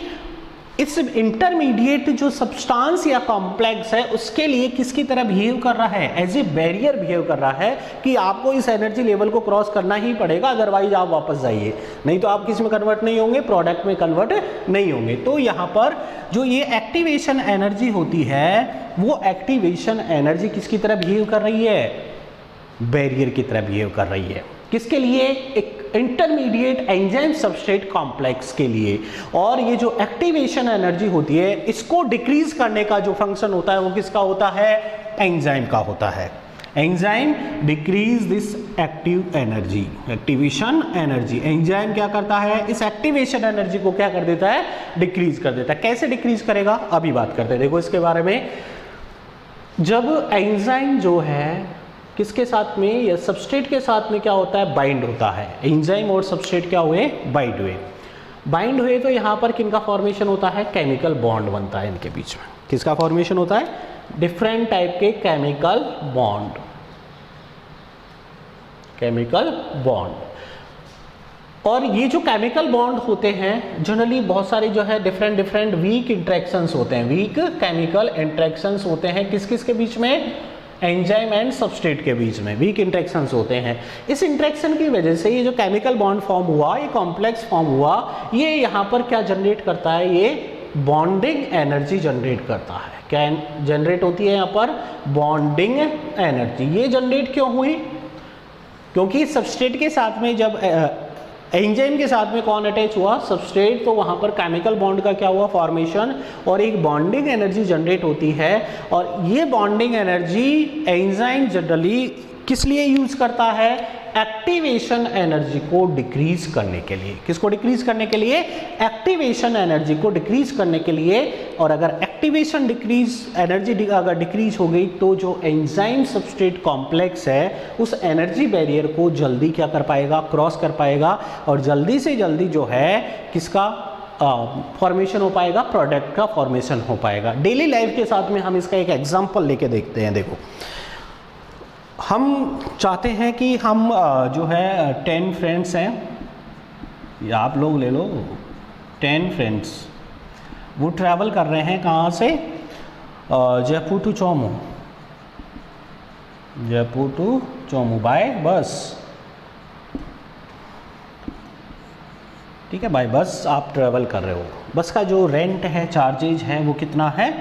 इस इंटरमीडिएट जो सब्सटेंस या कॉम्प्लेक्स है उसके लिए किसकी तरह बिहेव कर रहा है, एज ए बैरियर बिहेव कर रहा है कि आपको इस एनर्जी लेवल को क्रॉस करना ही पड़ेगा, अदरवाइज आप वापस जाइए, नहीं तो आप किस में कन्वर्ट नहीं होंगे, प्रोडक्ट में कन्वर्ट नहीं होंगे। तो यहाँ पर जो ये एक्टिवेशन एनर्जी होती है वो एक्टिवेशन एनर्जी किसकी तरह बिहेव कर रही है, बैरियर की तरह बिहेव कर रही है। किसके लिए, एक इंटरमीडिएट एंजाइम सबस्ट्रेट कॉम्प्लेक्स के लिए। और ये जो एक्टिवेशन एनर्जी होती है इसको डिक्रीज करने का जो फंक्शन होता है वो किसका होता है, एंजाइम का होता है। Enzyme decrease this active energy, activation energy. Enzyme क्या करता है, इस एक्टिवेशन एनर्जी को क्या कर देता है, डिक्रीज कर देता है। कैसे डिक्रीज करेगा, अभी बात करते हैं, देखो इसके बारे में। जब एंजाइम जो है किसके साथ में, या सबस्ट्रेट के साथ में क्या होता है, बाइंड होता है। एंजाइम और सबस्ट्रेट क्या हुए, बाइंड हुए तो यहाँ पर किनका फॉर्मेशन होता है, केमिकल बॉन्ड बनता है इनके बीच में। किसका फॉर्मेशन होता है, डिफरेंट टाइप के केमिकल बॉन्ड, केमिकल बॉन्ड। और ये जो केमिकल बॉन्ड होते हैं जनरली बहुत सारे जो है डिफरेंट वीक इंटरेक्शंस होते हैं, वीक केमिकल इंटरेक्शंस होते हैं किस किस के बीच में, एंजाइम एंड सबस्ट्रेट के बीच में वीक इंटरेक्शंस होते हैं। इस इंटरेक्शन की वजह से ये जो केमिकल बॉन्ड फॉर्म हुआ, ये कॉम्प्लेक्स फॉर्म हुआ, ये यहाँ पर क्या जनरेट करता है, ये बॉन्डिंग एनर्जी जनरेट करता है। क्या जनरेट होती है यहाँ पर, बॉन्डिंग एनर्जी। ये जनरेट क्यों हुई, क्योंकि सबस्ट्रेट के साथ में जब एंजाइम के साथ में कौन अटैच हुआ, सबस्ट्रेट, तो वहाँ पर केमिकल बॉन्ड का क्या हुआ, फॉर्मेशन, और एक बॉन्डिंग एनर्जी जनरेट होती है। और ये बॉन्डिंग एनर्जी एंजाइम जनरली किस लिए यूज करता है, एक्टिवेशन एनर्जी को डिक्रीज करने के लिए। किसको डिक्रीज करने के लिए, एक्टिवेशन एनर्जी को डिक्रीज करने के लिए। और अगर एक्टिवेशन एनर्जी अगर डिक्रीज हो गई तो जो एंजाइम सबस्ट्रेट कॉम्प्लेक्स है उस एनर्जी बैरियर को जल्दी क्या कर पाएगा, क्रॉस कर पाएगा, और जल्दी से जल्दी जो है किसका फॉर्मेशन हो पाएगा, प्रोडक्ट का फॉर्मेशन हो पाएगा। डेली लाइफ के साथ में हम इसका एक एग्जाम्पल लेके देखते हैं। देखो, हम चाहते हैं कि हम जो है 10 फ्रेंड्स हैं, या आप लोग ले लो 10 फ्रेंड्स, वो ट्रैवल कर रहे हैं कहाँ से, Jaipur to Chomu, Jaipur to Chomu by bus. ठीक है, बाय बस आप ट्रैवल कर रहे हो। बस का जो रेंट है, चार्जेज है, वो कितना है,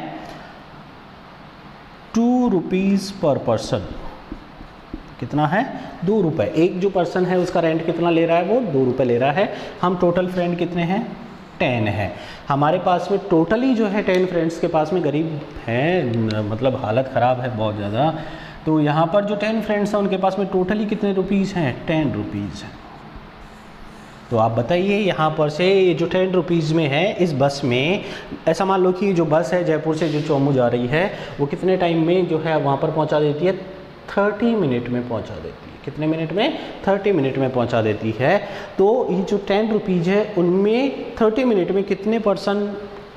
2 रुपीज़ पर पर्सन। कितना है, 2 रुपये। एक जो पर्सन है उसका रेंट कितना ले रहा है, वो 2 रुपये ले रहा है। हम टोटल फ्रेंड कितने हैं, 10 है। हमारे पास में टोटली जो है 10 फ्रेंड्स के पास में गरीब हैं, मतलब हालत ख़राब है बहुत ज़्यादा। तो यहाँ पर जो 10 फ्रेंड्स हैं उनके पास में टोटली कितने रुपीज़ हैं, 10 रुपीज़ हैं। तो आप बताइए यहाँ पर से ये जो 10 रुपीज़ में है इस बस में, ऐसा मान लो कि जो बस है जयपुर से जो चौमू जा रही है वो कितने टाइम में जो है वहाँ पर पहुँचा देती है, 30 मिनट में पहुँचा देती है। कितने मिनट में, 30 मिनट में पहुँचा देती है। तो ये जो 10 रुपीज़ है उनमें 30 मिनट में कितने पर्सन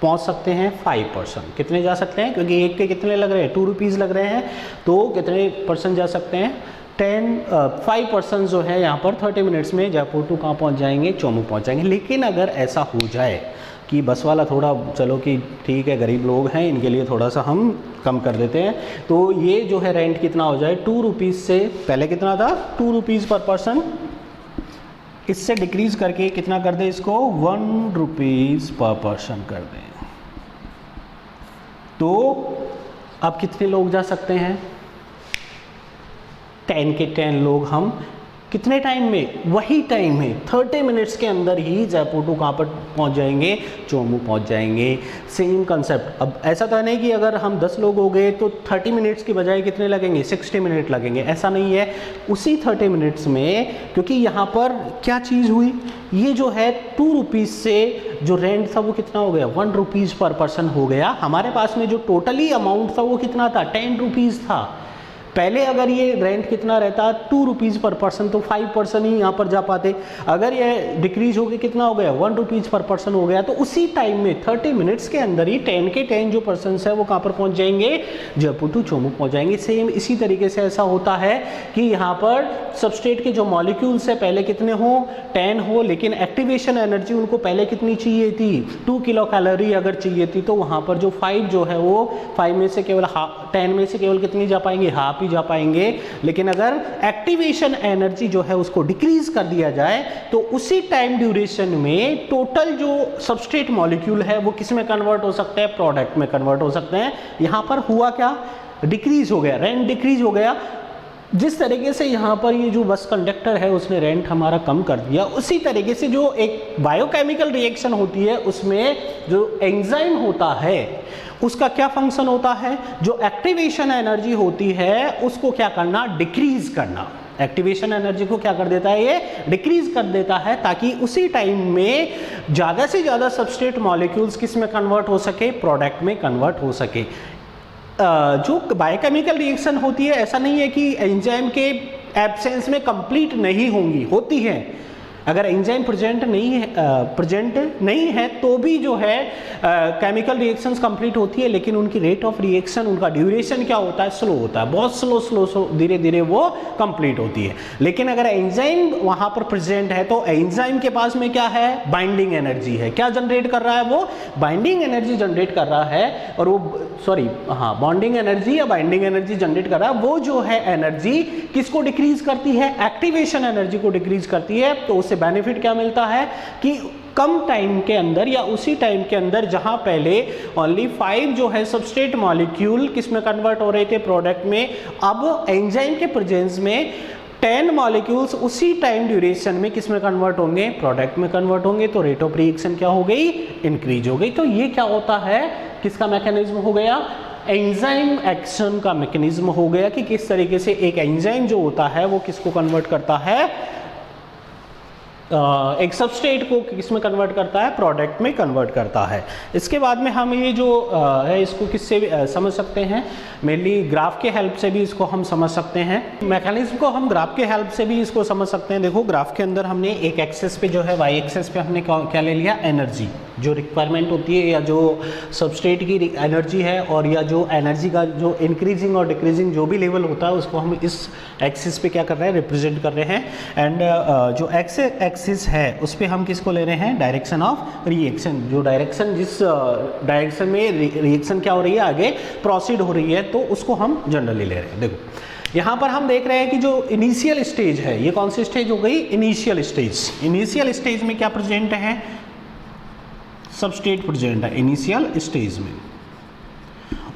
पहुँच सकते हैं, 5 पर्सन। कितने जा सकते हैं, क्योंकि एक के कितने लग रहे हैं, 2 रुपीज़ लग रहे हैं, तो कितने पर्सन जा सकते हैं, 5 पर्सन जो है यहाँ पर 30 मिनट्स में जयपुर टू कहाँ पहुँच जाएंगे, चौमू पहुँच जाएंगे। लेकिन अगर ऐसा हो जाए कि बस वाला थोड़ा, चलो कि ठीक है गरीब लोग हैं इनके लिए थोड़ा सा हम कम कर देते हैं, तो ये जो है रेंट कितना हो जाए, 2 रुपीज़ से पहले कितना था, 2 रुपीज़ पर पर्सन, इससे डिक्रीज़ करके कितना कर दे इसको, 1 रुपीज़ पर पर्सन कर दें। तो अब कितने लोग जा सकते हैं, 10 के 10 लोग हम कितने टाइम में? वही टाइम में 30 मिनट्स के अंदर ही जयपुर टू कहाँ पर पहुँच जाएंगे? चोमू पहुँच जाएंगे। Same concept. अब ऐसा तो नहीं कि अगर हम 10 लोग हो गए तो 30 मिनट्स की बजाय कितने लगेंगे? 60 मिनट लगेंगे, ऐसा नहीं है। उसी 30 मिनट्स में, क्योंकि यहाँ पर क्या चीज़ हुई, ये जो है 2 रुपीज़ से जो रेंट था वो कितना हो गया? 1 रुपीज़ पर पर्सन हो गया। हमारे पास में जो टोटली अमाउंट था वो कितना था? 10 रुपीज़ था। पहले अगर ये रेंट कितना रहता? 2 रुपीज़ पर पर्सन, तो 5 पर्सन ही यहाँ पर जा पाते। अगर ये डिक्रीज होकर कितना हो गया? 1 रुपीज़ पर पर्सन हो गया। तो उसी टाइम में 30 मिनट्स के अंदर ही 10 के 10 जो पर्सन है वो कहाँ पर पहुँच जाएंगे? जयपुर टू चोमू पहुँच जाएंगे। सेम इसी तरीके से ऐसा होता है कि यहाँ पर सबस्ट्रेट के जो मॉलिक्यूल्स है पहले कितने हो? 10 हो, लेकिन एक्टिवेशन एनर्जी उनको पहले कितनी चाहिए थी? 2 किलो कैलोरी अगर चाहिए थी, तो वहाँ पर जो 5 जो है वो 5 में से केवल 10 में से केवल कितनी जा पाएंगे? हाफ जा पाएंगे। लेकिन अगर एक्टिवेशन एनर्जी जो है उसको डिक्रीज कर दिया जाए तो उसी टाइम ड्यूरेशन में टोटल जो सबस्ट्रेट मॉलिक्यूल है वो किस में कन्वर्ट हो सकते हैं? प्रोडक्ट में कन्वर्ट हो सकते हैं। यहां पर हुआ क्या? डिक्रीज हो गया, रेंट डिक्रीज हो गया। जिस तरीके से यहाँ पर ये जो बस कंडक्टर है उसने रेंट हमारा कम कर दिया, उसी तरीके से जो एक बायोकेमिकल रिएक्शन होती है उसमें जो एंजाइम होता है उसका क्या फंक्शन होता है? जो एक्टिवेशन एनर्जी होती है उसको क्या करना? डिक्रीज करना। एक्टिवेशन एनर्जी को क्या कर देता है? ये डिक्रीज कर देता है, ताकि उसी टाइम में ज़्यादा से ज़्यादा सबस्ट्रेट मॉलिक्यूल्स किस में कन्वर्ट हो सके? प्रोडक्ट में कन्वर्ट हो सके। जो बायोकेमिकल रिएक्शन होती है, ऐसा नहीं है कि एंजाइम के एब्सेंस में कंप्लीट नहीं होंगी, होती हैं। अगर एंजाइम प्रेजेंट नहीं है तो भी जो है केमिकल रिएक्शंस कंप्लीट होती है, लेकिन उनकी रेट ऑफ रिएक्शन, उनका ड्यूरेशन क्या होता है? स्लो होता है, बहुत स्लो धीरे धीरे वो कंप्लीट होती है। लेकिन अगर एंजाइम वहां पर प्रेजेंट है तो एंजाइम के पास में क्या है? बाइंडिंग एनर्जी है। क्या जनरेट कर रहा है वो? बाइंडिंग एनर्जी जनरेट कर रहा है। और वो बॉन्डिंग एनर्जी या बाइंडिंग एनर्जी जनरेट कर रहा है। वो जो है एनर्जी किसको डिक्रीज करती है? एक्टिवेशन एनर्जी को डिक्रीज करती है। तो उससे बेनिफिट क्या मिलता है कि कम टाइम के अंदर या उसी टाइम के अंदर जहां पहले ओनली 5 जो है सबस्ट्रेट मॉलिक्यूल किस में कन्वर्ट हो रहे थे? प्रोडक्ट में। अब एंजाइम के प्रेजेंस में 10 मॉलिक्यूल्स उसी टाइम ड्यूरेशन में किस में कन्वर्ट होंगे? प्रोडक्ट में कन्वर्ट होंगे। तो रेट ऑफ रिएक्शन क्या हो गई? इंक्रीज हो गई। तो ये क्या होता है? किसका मैकेनिज्म हो गया? एंजाइम एक्शन का मैकेनिज्म हो गया कि किस तरीके से एक एंजाइम जो होता है वो किसको कन्वर्ट करता है? एक सबस्ट्रेट को किसमें कन्वर्ट करता है? प्रोडक्ट में कन्वर्ट करता है। इसके बाद में हम ये जो है इसको किससे समझ सकते हैं? मेनली ग्राफ के हेल्प से भी इसको हम समझ सकते हैं। मैकेनिज्म को हम ग्राफ के हेल्प से भी इसको समझ सकते हैं। देखो, ग्राफ के अंदर हमने एक एक्सेस पे जो है वाई एक्सेस पे हमने क्या ले लिया? एनर्जी जो रिक्वायरमेंट होती है या जो सबस्ट्रेट की एनर्जी है, और या जो एनर्जी का जो इंक्रीजिंग और डिक्रीजिंग जो भी लेवल होता है उसको हम इस एक्सिस पे क्या कर रहे हैं? रिप्रेजेंट कर रहे हैं। एंड जो एक्सिस है उस पे हम किसको ले रहे हैं? Direction of reaction. जो डायरेक्शन, जिस डायरेक्शन में रिएक्शन क्या हो रही है, आगे प्रोसीड हो रही है, तो उसको हम जनरली ले रहे हैं। देखो यहाँ पर हम देख रहे हैं कि जो इनिशियल स्टेज है, ये कौन सी स्टेज हो गई? Initial stage. इनिशियल स्टेज में क्या प्रेजेंट है? सबस्ट्रेट प्रेजेंट है इनिशियल स्टेज में।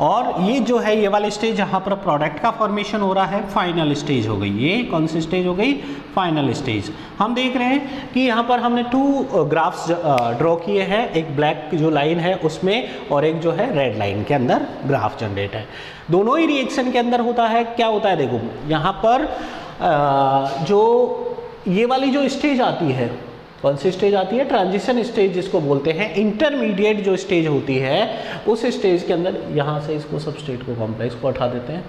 और ये जो है ये वाला स्टेज जहाँ पर प्रोडक्ट का फॉर्मेशन हो रहा है, फाइनल स्टेज हो गई। ये कौन सी स्टेज हो गई? Final stage. हम देख रहे हैं कि यहाँ पर हमने 2 ग्राफ्स ड्रॉ किए हैं। एक ब्लैक जो लाइन है उसमें, और एक जो है रेड लाइन के अंदर ग्राफ जनरेट है। दोनों ही रिएक्शन के अंदर होता है। क्या होता है? देखो यहाँ पर जो ये वाली जो स्टेज आती है, कौन सी स्टेज आती है? ट्रांजिशन स्टेज जिसको बोलते हैं। इंटरमीडिएट जो स्टेज होती है उस स्टेज के अंदर, यहाँ से इसको सबस्ट्रेट को कॉम्प्लेक्स को हटा देते हैं,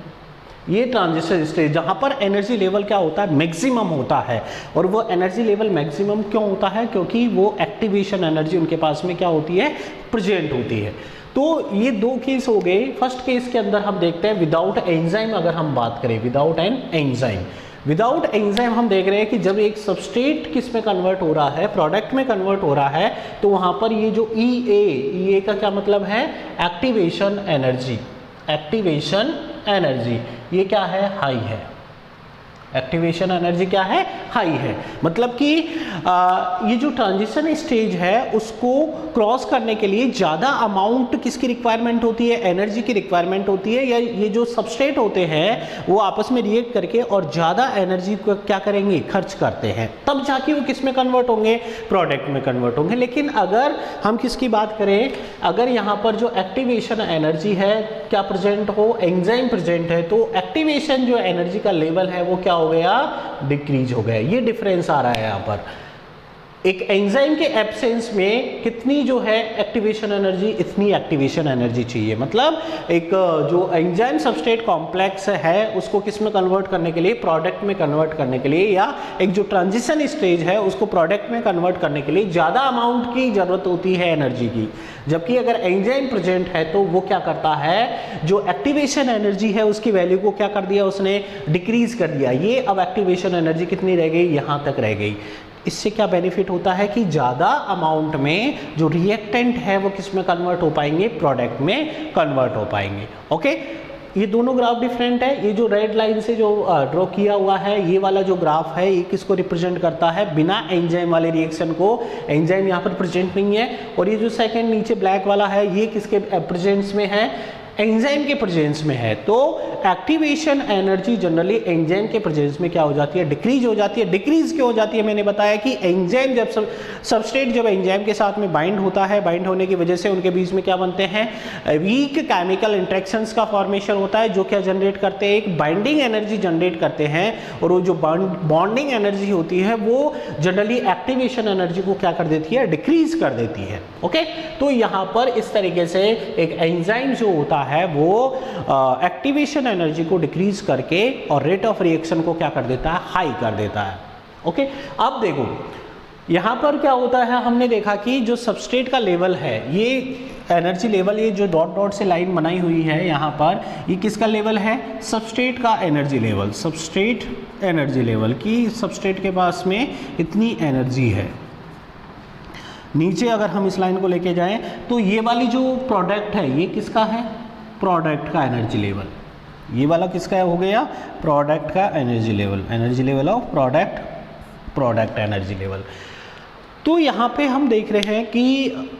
ये ट्रांजिशन स्टेज जहाँ पर एनर्जी लेवल क्या होता है? मैक्सिमम होता है। और वो एनर्जी लेवल मैक्सिमम क्यों होता है? क्योंकि वो एक्टिवेशन एनर्जी उनके पास में क्या होती है? प्रेजेंट होती है। तो ये 2 केस हो गए। फर्स्ट केस के अंदर हम देखते हैं विदाउट एंजाइम। अगर हम बात करें without an enzyme, without enzyme हम देख रहे हैं कि जब एक सबस्ट्रेट किस में कन्वर्ट हो रहा है? प्रोडक्ट में कन्वर्ट हो रहा है, तो वहाँ पर ये जो EA का क्या मतलब है? Activation energy. एक्टिवेशन एनर्जी ये क्या है? हाई है। एक्टिवेशन एनर्जी क्या है, हाई है। मतलब कि ये जो ट्रांजिशन स्टेज है उसको क्रॉस करने के लिए ज़्यादा अमाउंट किसकी रिक्वायरमेंट होती है, एनर्जी की रिक्वायरमेंट होती है, या ये जो सबस्ट्रेट होते हैं वो आपस में रिएक्ट करके और ज़्यादा एनर्जी को क्या करेंगे, खर्च करते हैं, तब जाके वो किस में कन्वर्ट होंगे, प्रोडक्ट में कन्वर्ट होंगे। लेकिन अगर हम किसकी बात करें, अगर यहाँ पर जो एक्टिवेशन एनर्जी है क्या प्रेजेंट हो, एंजाइम प्रेजेंट है, तो एक्टिवेशन जो एनर्जी का लेवल है वो क्या हो गया, डिक्रीज हो गया। ये डिफरेंस आ रहा है यहाँ पर। एक एंजाइम के एब्सेंस में कितनी जो है एक्टिवेशन एनर्जी, इतनी एक्टिवेशन एनर्जी चाहिए। मतलब एक जो एंजाइम सबस्ट्रेट कॉम्प्लेक्स है उसको किस में कन्वर्ट करने के लिए, प्रोडक्ट में कन्वर्ट करने के लिए, या एक जो ट्रांजिशन स्टेज है उसको प्रोडक्ट में कन्वर्ट करने के लिए ज़्यादा अमाउंट की ज़रूरत होती है एनर्जी की। जबकि अगर एंजाइम प्रेजेंट है तो वो क्या करता है, जो एक्टिवेशन एनर्जी है उसकी वैल्यू को क्या कर दिया उसने, डिक्रीज कर दिया। ये अब एक्टिवेशन एनर्जी कितनी रह गई, यहाँ तक रह गई। इससे क्या बेनिफिट होता है कि ज़्यादा अमाउंट में जो रिएक्टेंट है वो किस में कन्वर्ट हो पाएंगे, प्रोडक्ट में कन्वर्ट हो पाएंगे। ओके, ये दोनों ग्राफ डिफरेंट है। ये जो रेड लाइन से जो ड्रॉ किया हुआ है, ये वाला जो ग्राफ है ये किसको रिप्रेजेंट करता है, बिना एंजाइम वाले रिएक्शन को। एंजाइम यहाँ पर प्रेजेंट नहीं है। और ये जो सेकंड नीचे ब्लैक वाला है ये किसके प्रेजेंस में है, एंजाइम के प्रेजेंस में है। तो एक्टिवेशन एनर्जी जनरली एंजाइम के प्रेजेंस में क्या हो जाती है, डिक्रीज हो जाती है। डिक्रीज क्यों हो जाती है, मैंने बताया कि एंजाइम जब सबस्ट्रेट जब एंजाइम के साथ में बाइंड होता है, बाइंड होने की वजह से उनके बीच में क्या बनते हैं, वीक केमिकल इंटरेक्शंस का फॉर्मेशन होता है, जो क्या जनरेट करते हैं, एक बाइंडिंग एनर्जी जनरेट करते हैं। और वो जो बॉन्डिंग एनर्जी होती है वो जनरली एक्टिवेशन एनर्जी को क्या कर देती है, डिक्रीज कर देती है। ओके, तो यहाँ पर इस तरीके से एक एंजाइम जो होता है वो एक्टिवेशन एनर्जी को डिक्रीज करके और रेट ऑफ रिएक्शन को क्या कर देता है, हाई कर देता है। ओके, अब देखो यहाँ पर क्या होता है, हमने देखा कि जो सबस्ट्रेट का लेवल है, ये एनर्जी लेवल, ये जो डॉट डॉट से लाइन बनाई हुई है यहाँ पर, ये किसका लेवल है, सबस्ट्रेट का energy level. Substrate energy level की सबस्ट्रेट के पास में इतनी एनर्जी है। नीचे अगर हम इस लाइन को लेके जाएं तो ये वाली जो प्रोडक्ट है ये किसका है, प्रोडक्ट का एनर्जी लेवल। ये वाला किसका हो गया, प्रोडक्ट का energy level, energy level of product, product energy level. तो यहाँ पे हम देख रहे हैं कि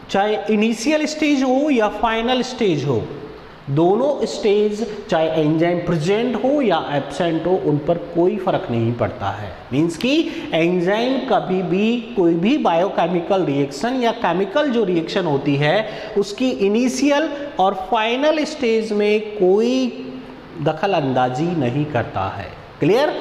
चाहे इनिशियल स्टेज हो या फाइनल स्टेज हो, दोनों स्टेज चाहे एंजाइम प्रेजेंट हो या एब्सेंट हो, उन पर कोई फर्क नहीं पड़ता है। मींस कि एंजाइम कभी भी कोई भी बायोकेमिकल रिएक्शन या केमिकल जो रिएक्शन होती है उसकी इनिशियल और फाइनल स्टेज में कोई दखल अंदाजी नहीं करता है। क्लियर,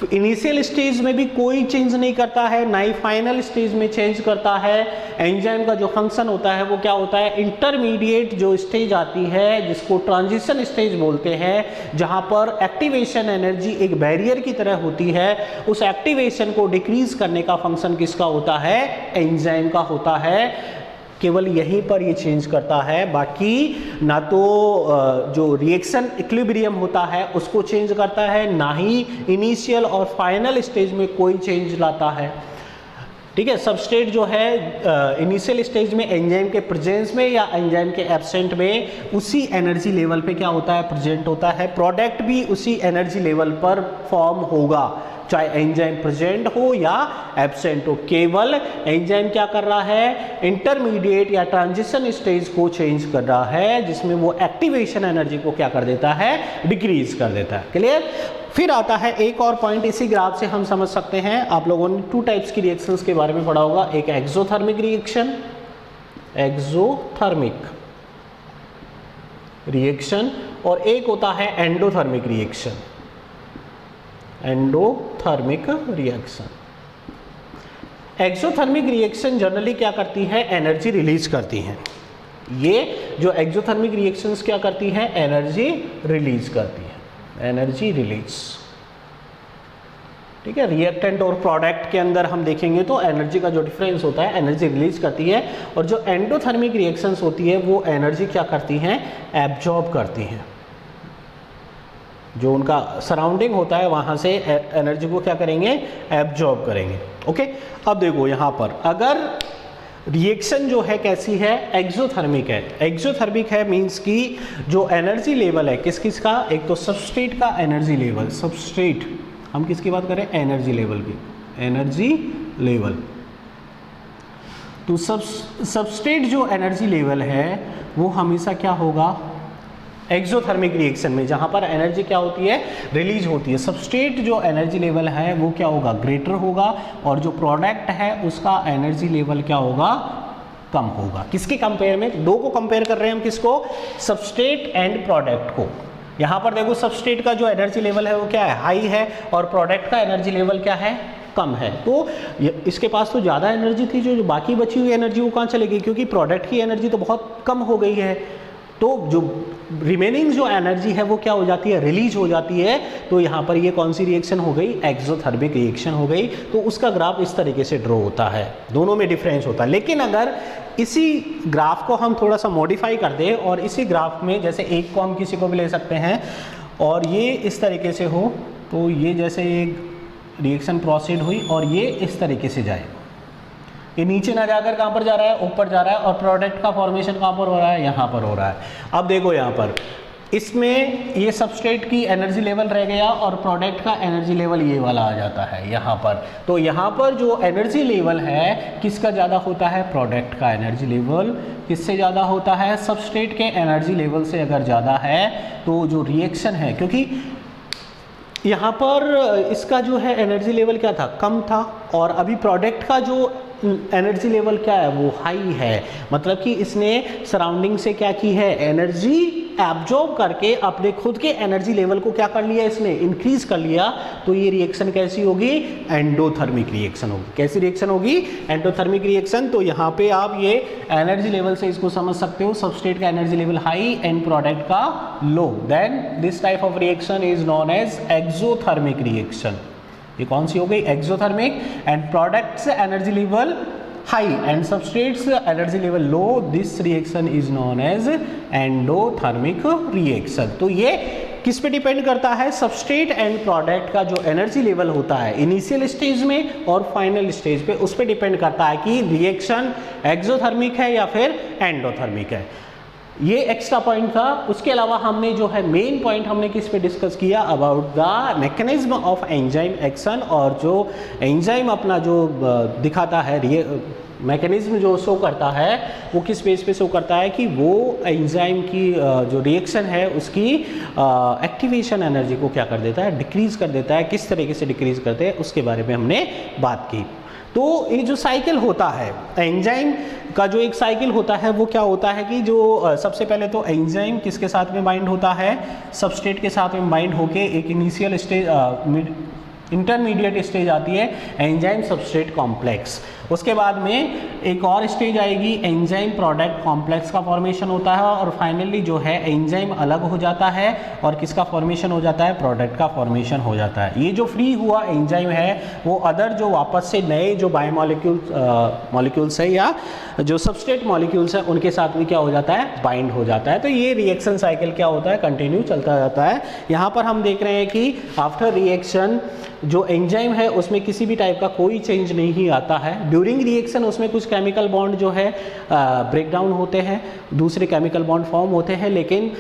इनिशियल स्टेज में भी कोई चेंज नहीं करता है, ना ही फाइनल स्टेज में चेंज करता है। एंजाइम का जो फंक्शन होता है वो क्या होता है, इंटरमीडिएट जो स्टेज आती है जिसको ट्रांजिशन स्टेज बोलते हैं, जहां पर एक्टिवेशन एनर्जी एक बैरियर की तरह होती है, उस एक्टिवेशन को डिक्रीज करने का फंक्शन किसका होता है, एंजाइम का होता है। केवल यहीं पर ये चेंज करता है, बाकी ना तो जो रिएक्शन इक्विलिब्रियम होता है उसको चेंज करता है, ना ही इनिशियल और फाइनल स्टेज में कोई चेंज लाता है। ठीक है, सबस्ट्रेट जो है इनिशियल स्टेज में एंजाइम के प्रेजेंस में या एंजाइम के एब्सेंट में उसी एनर्जी लेवल पे क्या होता है, प्रेजेंट होता है। प्रोडक्ट भी उसी एनर्जी लेवल पर फॉर्म होगा, चाहे एंजाइम प्रेजेंट हो या एब्सेंट हो। केवल एंजाइम क्या कर रहा है, इंटरमीडिएट या ट्रांजिशन स्टेज को चेंज कर रहा है, जिसमें वो एक्टिवेशन एनर्जी को क्या कर देता है, डिक्रीज कर देता है। क्लियर। फिर आता है एक और पॉइंट, इसी ग्राफ से हम समझ सकते हैं। आप लोगों ने 2 टाइप्स की रिएक्शंस के बारे में पढ़ा होगा, एक एक्सोथर्मिक रिएक्शन, एक्सोथर्मिक रिएक्शन, और एक होता है endothermic reaction, endothermic reaction. Exothermic reaction generally क्या करती है, एनर्जी रिलीज करती हैं। ये जो एक्सोथर्मिक रिएक्शंस क्या करती हैं, एनर्जी रिलीज करती हैं, एनर्जी रिलीज। ठीक है, रिएक्टेंट और प्रोडक्ट के अंदर हम देखेंगे तो एनर्जी का जो डिफरेंस होता है, एनर्जी रिलीज करती है। और जो एंडोथर्मिक रिएक्शंस होती है वो एनर्जी क्या करती हैं, एब्जॉर्ब करती हैं। जो उनका सराउंडिंग होता है वहाँ से एनर्जी को क्या करेंगे, एब्जॉर्ब करेंगे। ओके, अब देखो यहाँ पर अगर रिएक्शन जो है कैसी है, एक्सोथर्मिक है। एक्सोथर्मिक है मींस कि जो एनर्जी लेवल है किस किस का, एक तो सबस्ट्रेट का एनर्जी लेवल, सबस्ट्रेट हम किसकी बात करें, एनर्जी लेवल की, एनर्जी लेवल। तो सबस्ट्रेट जो एनर्जी लेवल है वो हमेशा क्या होगा, एक्सोथर्मिक रिएक्शन में जहां पर एनर्जी क्या होती है, रिलीज होती है, सबस्ट्रेट जो एनर्जी लेवल है वो क्या होगा, ग्रेटर होगा, और जो प्रोडक्ट है उसका एनर्जी लेवल क्या होगा, कम होगा। किसके कंपेयर में, दो को कंपेयर कर रहे हैं हम, किसको, सबस्ट्रेट एंड प्रोडक्ट को। यहां पर देखो सबस्ट्रेट का जो एनर्जी लेवल है वो क्या है, हाई है, और प्रोडक्ट का एनर्जी लेवल क्या है, कम है। तो इसके पास तो ज़्यादा एनर्जी थी, जो बाकी बची हुई एनर्जी वो कहाँ चली गई, क्योंकि प्रोडक्ट की एनर्जी तो बहुत कम हो गई है, तो जो रिमेनिंग जो एनर्जी है वो क्या हो जाती है, रिलीज हो जाती है। तो यहाँ पर ये कौन सी रिएक्शन हो गई, एक्सोथर्मिक रिएक्शन हो गई। तो उसका ग्राफ इस तरीके से ड्रॉ होता है, दोनों में डिफरेंस होता है। लेकिन अगर इसी ग्राफ को हम थोड़ा सा मॉडिफाई कर दें और इसी ग्राफ में जैसे एक को हम किसी को भी ले सकते हैं और ये इस तरीके से हो, तो ये जैसे एक रिएक्शन प्रोसीड हुई और ये इस तरीके से जाए, ये नीचे ना जाकर कहाँ पर जा रहा है, ऊपर जा रहा है, और प्रोडक्ट का फॉर्मेशन कहाँ पर हो रहा है, यहाँ पर हो रहा है। अब देखो यहाँ पर इसमें ये सबस्ट्रेट की एनर्जी लेवल रह गया और प्रोडक्ट का एनर्जी लेवल ये वाला आ जाता है यहाँ पर। तो यहाँ पर जो एनर्जी लेवल है किसका ज़्यादा होता है, प्रोडक्ट का एनर्जी लेवल किससे ज़्यादा होता है, सबस्ट्रेट के एनर्जी लेवल से अगर ज़्यादा है तो जो रिएक्शन है, क्योंकि यहाँ पर इसका जो है एनर्जी लेवल क्या था, कम था, और अभी प्रोडक्ट का जो एनर्जी लेवल क्या है वो हाई है, मतलब कि इसने सराउंडिंग से क्या की है, एनर्जी एब्जॉर्ब करके अपने खुद के एनर्जी लेवल को क्या कर लिया, इसने इंक्रीज कर लिया। तो ये रिएक्शन कैसी होगी, एंडोथर्मिक रिएक्शन होगी। कैसी रिएक्शन होगी, एंडोथर्मिक रिएक्शन। तो यहाँ पे आप ये एनर्जी लेवल से इसको समझ सकते हो, सबस्ट्रेट का energy level high and product का low, then this type of reaction is known as exothermic reaction. ये कौन सी हो गई, exothermic, and products energy level high and substrates energy level low, this reaction is known as endothermic reaction. तो ये किस पे डिपेंड करता है, सबस्ट्रेट एंड प्रोडक्ट का जो एनर्जी लेवल होता है इनिशियल स्टेज में और फाइनल स्टेज पे, उस पे डिपेंड करता है कि रिएक्शन एक्सोथर्मिक है या फिर एंडोथर्मिक है। ये एक्स्ट्रा पॉइंट था। उसके अलावा हमने जो है मेन पॉइंट हमने किस पे डिस्कस किया, about the mechanism of enzyme action, और जो एंजाइम अपना जो दिखाता है मैकेनिज्म जो शो करता है वो किस बेस पे शो करता है कि वो एंजाइम की जो रिएक्शन है उसकी एक्टिवेशन एनर्जी को क्या कर देता है, डिक्रीज कर देता है। किस तरीके से डिक्रीज करते हैं उसके बारे में हमने बात की। तो ये जो साइकिल होता है एंजाइम का, जो एक साइकिल होता है वो क्या होता है कि जो सबसे पहले तो एंजाइम किसके साथ में बाइंड होता है, सबस्ट्रेट के साथ में बाइंड होके एक इनिशियल स्टेज, इंटरमीडिएट स्टेज आती है एंजाइम सबस्ट्रेट कॉम्प्लेक्स। उसके बाद में एक और स्टेज आएगी, एंजाइम प्रोडक्ट कॉम्प्लेक्स का फॉर्मेशन होता है, और फाइनली जो है एंजाइम अलग हो जाता है और किसका फॉर्मेशन हो जाता है, प्रोडक्ट का फॉर्मेशन हो जाता है। ये जो फ्री हुआ एंजाइम है वो अदर जो वापस से नए जो बायोमॉलिक्यूल्स है या जो सबस्ट्रेट मॉलिक्यूल्स है उनके साथ भी क्या हो जाता है, बाइंड हो जाता है। तो ये रिएक्शन साइकिल क्या होता है, कंटिन्यू चलता जाता है। यहाँ पर हम देख रहे हैं कि आफ्टर रिएक्शन जो एंजाइम है उसमें किसी भी टाइप का कोई चेंज नहीं आता है। ड्यूरिंग रिएक्शन उसमें कुछ केमिकल बॉन्ड जो है ब्रेक डाउन होते हैं, दूसरे केमिकल बॉन्ड फॉर्म होते हैं, लेकिन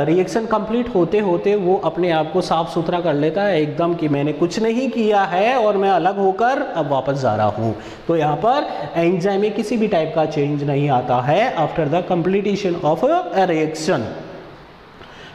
रिएक्शन कंप्लीट होते होते वो अपने आप को साफ सुथरा कर लेता है एकदम कि मैंने कुछ नहीं किया है और मैं अलग होकर अब वापस जा रहा हूँ। तो यहाँ पर एंजाइम में किसी भी टाइप का चेंज नहीं आता है after the completion of a reaction.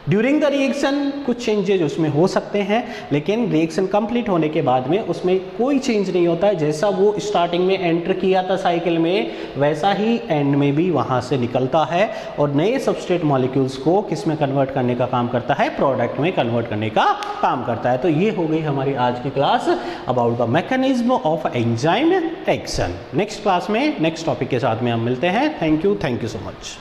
During the reaction कुछ चेंजेज उसमें हो सकते हैं, लेकिन रिएक्शन कंप्लीट होने के बाद में उसमें कोई चेंज नहीं होता है। जैसा वो स्टार्टिंग में एंटर किया था साइकिल में वैसा ही एंड में भी वहाँ से निकलता है और नए सबस्ट्रेट मॉलिक्यूल्स को किस में कन्वर्ट करने का काम करता है, प्रोडक्ट में कन्वर्ट करने का काम करता है। तो ये हो गई हमारी आज की class about the mechanism of enzyme action. Next class में नेक्स्ट टॉपिक के साथ में हम मिलते हैं। Thank you so much.